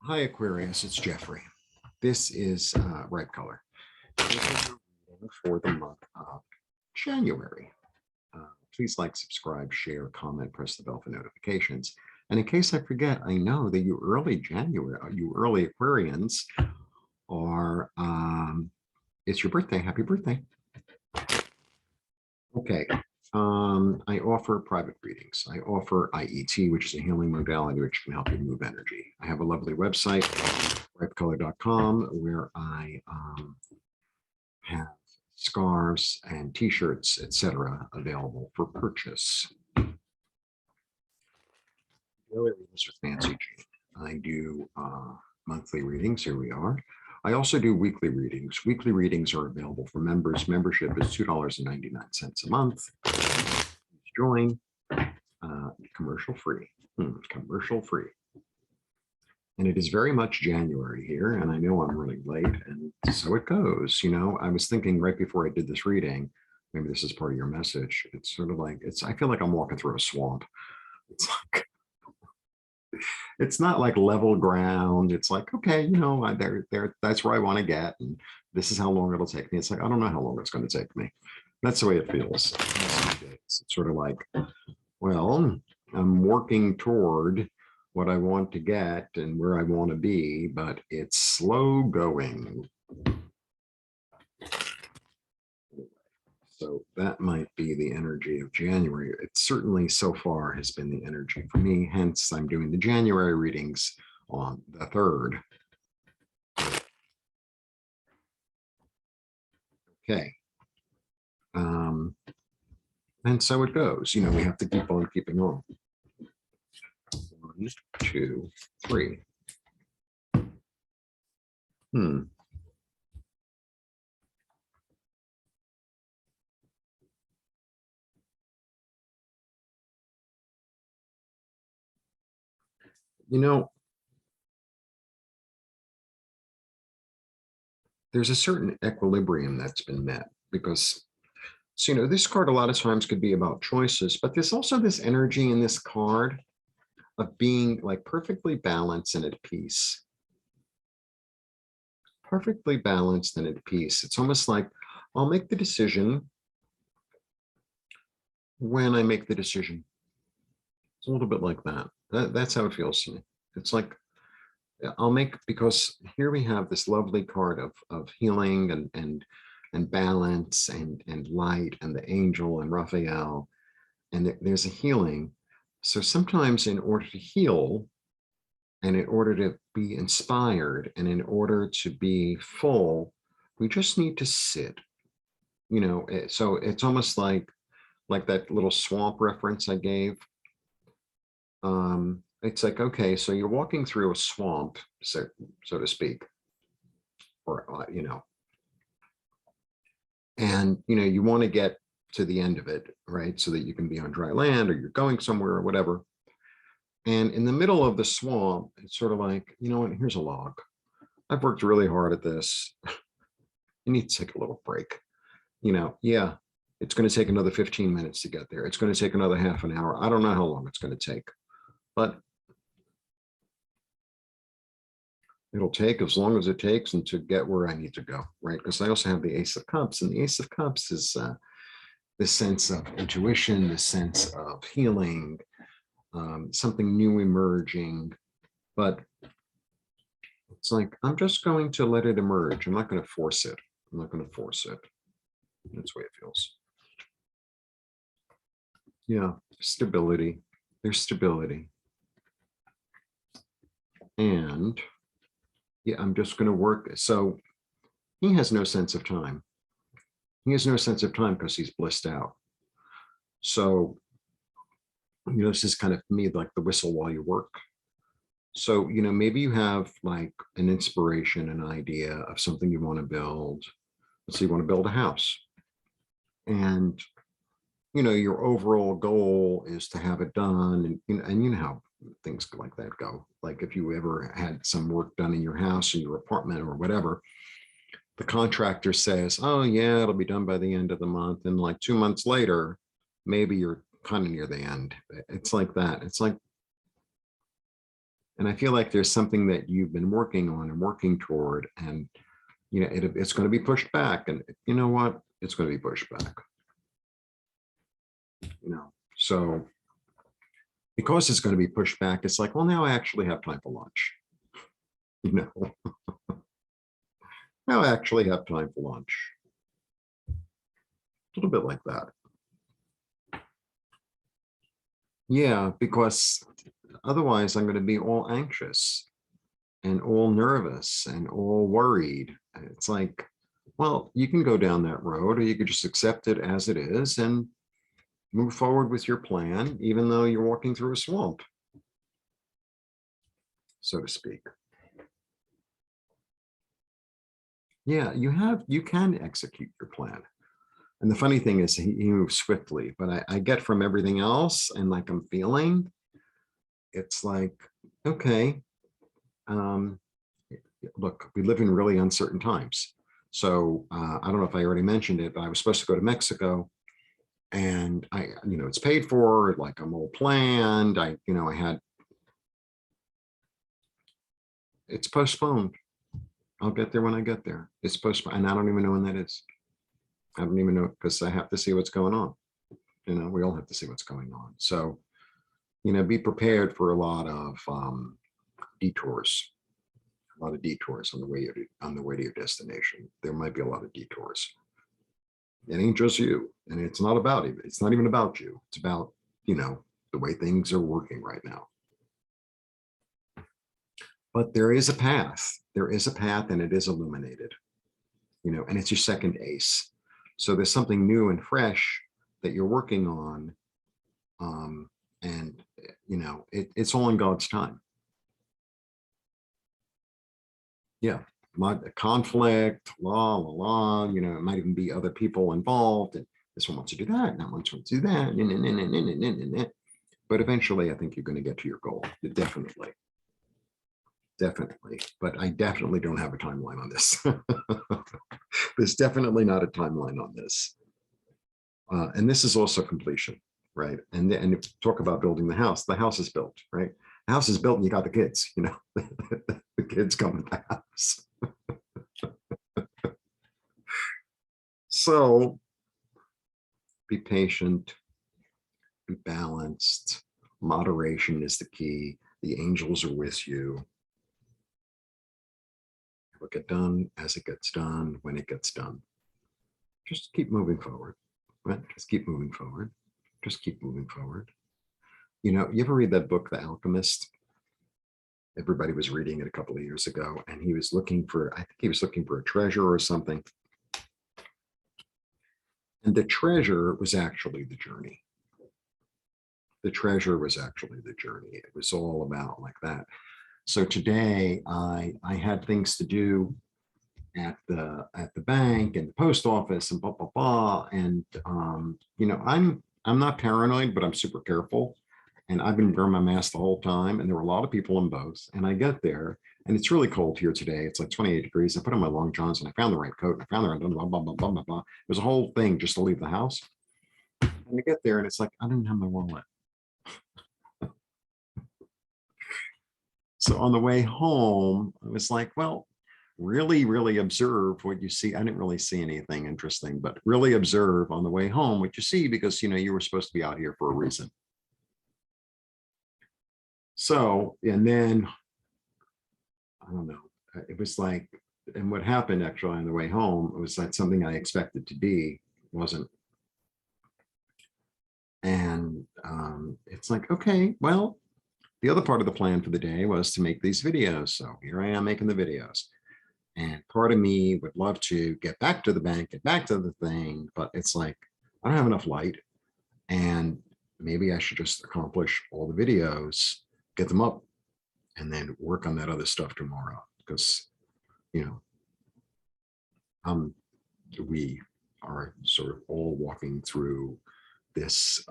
Hi, Aquarius. It's Jeffrey. This is Ripe Color. This is a reading for the month of January. Please like, subscribe, share, comment, press the bell for notifications. And in case I forget, I know that you early Aquarians are, it's your birthday. Happy birthday. Okay. I offer private readings. I offer IET, which is a healing modality which can help you move energy. I have a lovely website, ripecolor.com, where I have scarves and t-shirts, etc., available for purchase. Daily readings with Nancy Jean. I do monthly readings. Here we are. I also do weekly readings. Weekly readings are available for members. Membership is $2.99 a month. Please join. Commercial free. Commercial free. And it is very much January here, and I know I'm running late, and so it goes. You know, I was thinking right before I did this reading, maybe this is part of your message. It's sort of like, I feel like I'm walking through a swamp. It's like, it's not like level ground. It's like, okay, you know, that's where I want to get, and this is how long it'll take me. It's like, I don't know how long it's going to take me. That's the way it feels. It's sort of like, well, I'm working toward what I want to get and where I want to be, but it's slow going. So that might be the energy of January. It certainly so far has been the energy for me. Hence, I'm doing the January readings on the 3rd. Okay. And so it goes. You know, we have to keep on keeping on. 1, 2, 3. You know, there's a certain equilibrium that's been met because, so, you know, this card a lot of times could be about choices, but there's also this energy in this card of being like perfectly balanced and at peace. Perfectly balanced and at peace. It's almost like I'll make the decision when I make the decision. It's a little bit like that. That's how it feels to me. It's like I'll make, because here we have this lovely card of healing and balance and light and the angel and Raphael, and there's a healing. So sometimes in order to heal and in order to be inspired and in order to be full, we just need to sit, you know. So it's almost like that little swamp reference I gave. It's like, okay, so you're walking through a swamp, so to speak, or, you know, and, you know, you want to get to the end of it, right? So that you can be on dry land or you're going somewhere or whatever. And in the middle of the swamp, it's sort of like, you know what, here's a log. I've worked really hard at this. You need to take a little break. You know, yeah, it's going to take another 15 minutes to get there. It's going to take another half an hour. I don't know how long it's going to take, but it'll take as long as it takes and to get where I need to go, right? Because I also have the Ace of Cups, and the Ace of Cups is this sense of intuition, the sense of healing, something new emerging. But it's like, I'm just going to let it emerge. I'm not going to force it. I'm not going to force it. That's the way it feels. Yeah, stability. There's stability. And yeah, I'm just going to work. So he has no sense of time. He has no sense of time because he's blissed out. So, you know, this is kind of me like the whistle while you work. So, you know, maybe you have like an inspiration, an idea of something you want to build. Let's say you want to build a house. And, you know, your overall goal is to have it done. And you know how things like that go. Like if you ever had some work done in your house, in your apartment or whatever, the contractor says, oh yeah, it'll be done by the end of the month. And like 2 months later, maybe you're kind of near the end. It's like that. It's like, And I feel like there's something that you've been working on and working toward, and it's going to be pushed back. And you know what? It's going to be pushed back. So because it's going to be pushed back, it's like, well, now I actually have time for lunch. Now I actually have time for lunch. A little bit like that. Yeah, because otherwise I'm going to be all anxious and all nervous and all worried. It's like, well, you can go down that road, or you could just accept it as it is and move forward with your plan, even though you're walking through a swamp, so to speak. Yeah, you can execute your plan. And the funny thing is he moves swiftly, but I get from everything else and like I'm feeling, it's like, okay, look, we live in really uncertain times. So I don't know if I already mentioned it, but I was supposed to go to Mexico, and it's paid for, like I'm all planned. I had, it's postponed. I'll get there when I get there. It's postponed, and I don't even know when that is. I don't even know, because I have to see what's going on. We all have to see what's going on. So, be prepared for a lot of detours. A lot of detours on the way to your destination. There might be a lot of detours. It ain't just you, and it's not about it. It's not even about you. It's about the way things are working right now. But there is a path. There is a path, and it is illuminated. And it's your second ace. So there's something new and fresh that you're working on, and it's all in God's time. Yeah, conflict, it might even be other people involved, and this one wants to do that, and that one wants to do that. But eventually, I think you're going to get to your goal. Definitely. But I definitely don't have a timeline on this. There's definitely not a timeline on this. And this is also completion, right? And talk about building the house is built, right? The house is built and you got the kids, the kids come with the house. So be patient, be balanced. Moderation is the key. The angels are with you. It'll get done as it gets done, when it gets done. Just keep moving forward, right? Just keep moving forward. Just keep moving forward. You ever read that book, The Alchemist? Everybody was reading it a couple of years ago, and he was looking for, I think he was looking for a treasure or something. And the treasure was actually the journey. The treasure was actually the journey. It was all about like that. So today I had things to do at the bank and the post office and blah blah blah. And I'm not paranoid, but I'm super careful. And I've been wearing my mask the whole time. And there were a lot of people in both. And I get there, and it's really cold here today. It's like 28 degrees. I put on my long johns, and I found the right coat. And I found the right blah blah blah blah blah blah. It was a whole thing just to leave the house. And I get there, and it's like I didn't have my wallet. So on the way home, I was like, well, really, really observe what you see. I didn't really see anything interesting, but really observe on the way home what you see, because, you were supposed to be out here for a reason. So, and then, I don't know, it was like, and what happened actually on the way home, it was like something I expected to be, wasn't. And it's like, okay, well, the other part of the plan for the day was to make these videos. So here I am making the videos. And part of me would love to get back to the bank, get back to the thing, but it's like, I don't have enough light. And maybe I should just accomplish all the videos, get them up, and then work on that other stuff tomorrow. Because, we are sort of all walking through this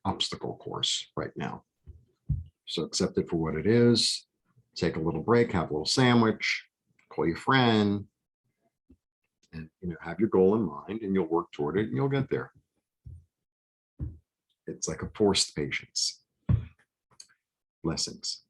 obstacle course right now. So accept it for what it is. Take a little break, have a little sandwich, call your friend, and have your goal in mind, and you'll work toward it, and you'll get there. It's like a forced patience. Blessings.